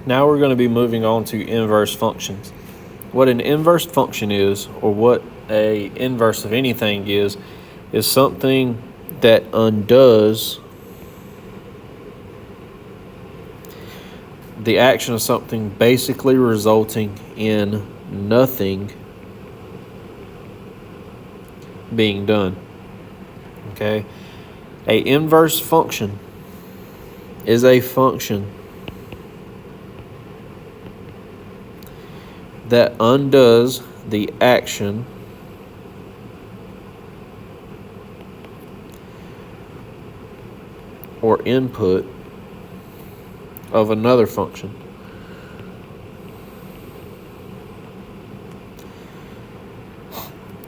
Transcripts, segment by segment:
Now we're going to be moving on to inverse functions. What an inverse function is, or what a inverse of anything is something that undoes the action of something, basically resulting in nothing being done. Okay? A inverse function is a function that undoes the action or input of another function.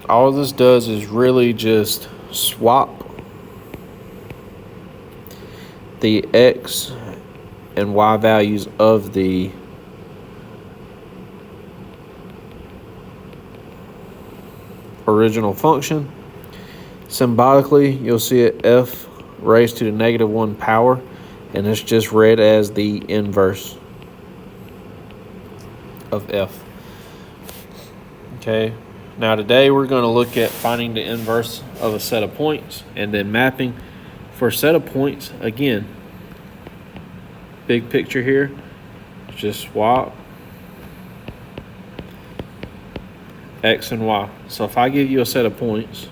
All this does is really just swap the x and y values of the original function. Symbolically, you'll see it f raised to the -1 power, and it's just read as the inverse of f. Okay, now today we're going to look at finding the inverse of a set of points and then mapping. For a set of points, again, big picture here, just swap x and y. So if I give you a set of points,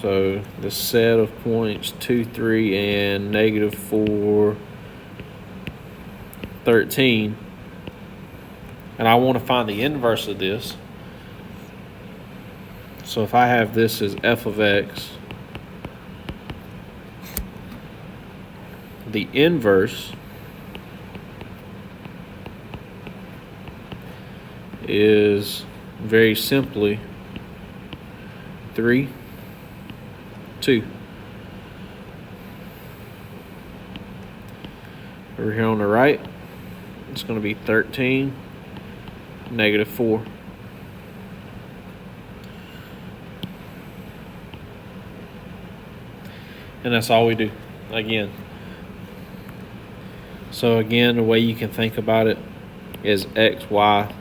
so the set of points 2, 3, and -4, 13, and I want to find the inverse of this. So if I have this as f of x, the inverse is very simply 3, 2. Over here on the right, it's going to be 13, -4. And that's all we do, again. So again, the way you can think about it is xy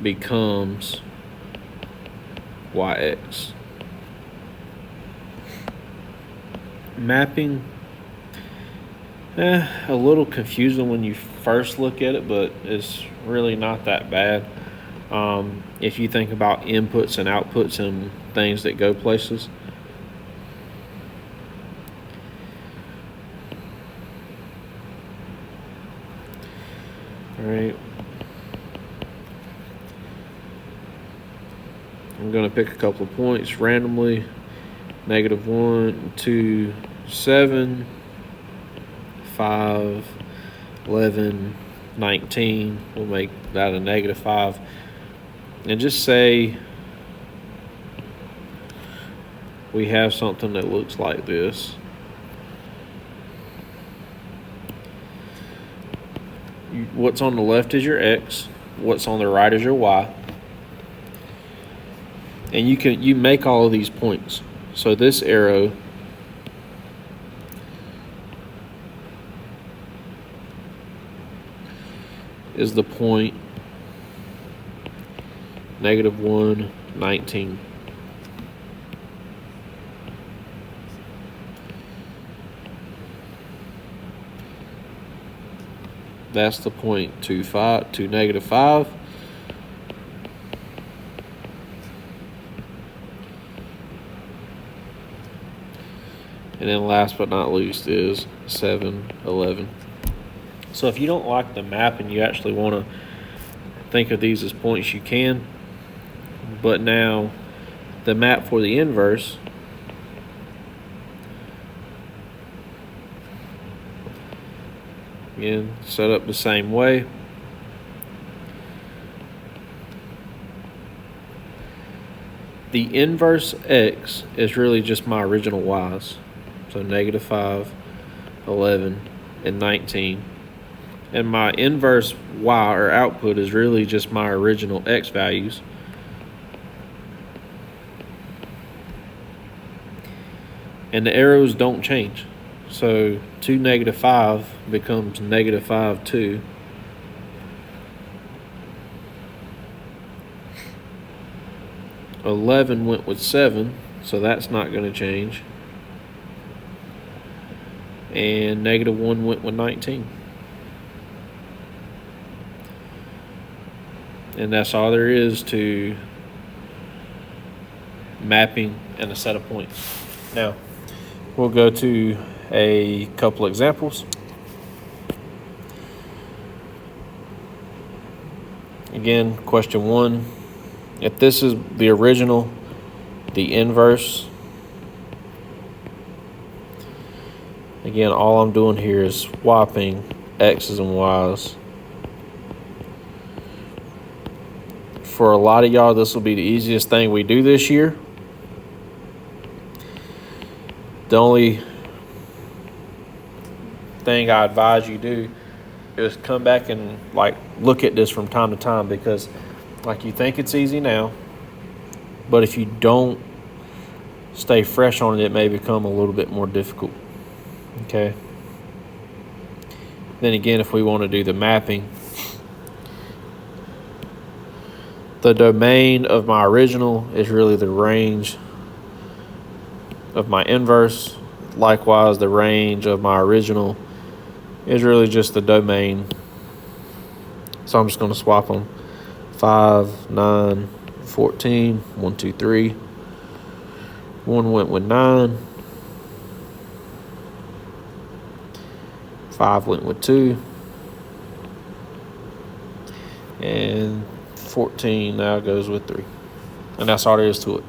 becomes yx. Mapping, a little confusing when you first look at it, but it's really not that bad. If you think about inputs and outputs and things that go places. All right. I'm going to pick a couple of points randomly. -1, 2, 7, 5, 11, 19. We'll make that a -5. And just say we have something that looks like this. What's on the left is your x. What's on the right is your y. And you make all of these points. So this arrow is the point -1, 19. That's the point to -5. And then last but not least is 7, 11. So if you don't like the map and you actually want to think of these as points, you can. But now the map for the inverse again, set up the same way. The inverse x is really just my original y's. So -5, 11, and 19. And my inverse y, or output, is really just my original x values. And the arrows don't change. So 2 negative 5 becomes negative 5, 2. $11 went with 7, so that's not going to change. And negative 1 went with 19. And that's all there is to mapping and a set of points. Now, we'll go to a couple examples. Again, question 1. If this is the original, the inverse, again, all I'm doing here is swapping x's and y's. For a lot of y'all, this will be the easiest thing we do this year. The only thing I advise you do is come back and look at this from time to time, because you think it's easy now, but if you don't stay fresh on it, it may become a little bit more difficult. Okay. Then again, if we want to do the mapping, the domain of my original is really the range of my inverse. Likewise, the range of my original is really just the domain. So I'm just going to swap them. 5, 9, 14, 1, 2, 3. 1 went with 9. 5 went with 2. And 14 now goes with 3. And that's all there is to it.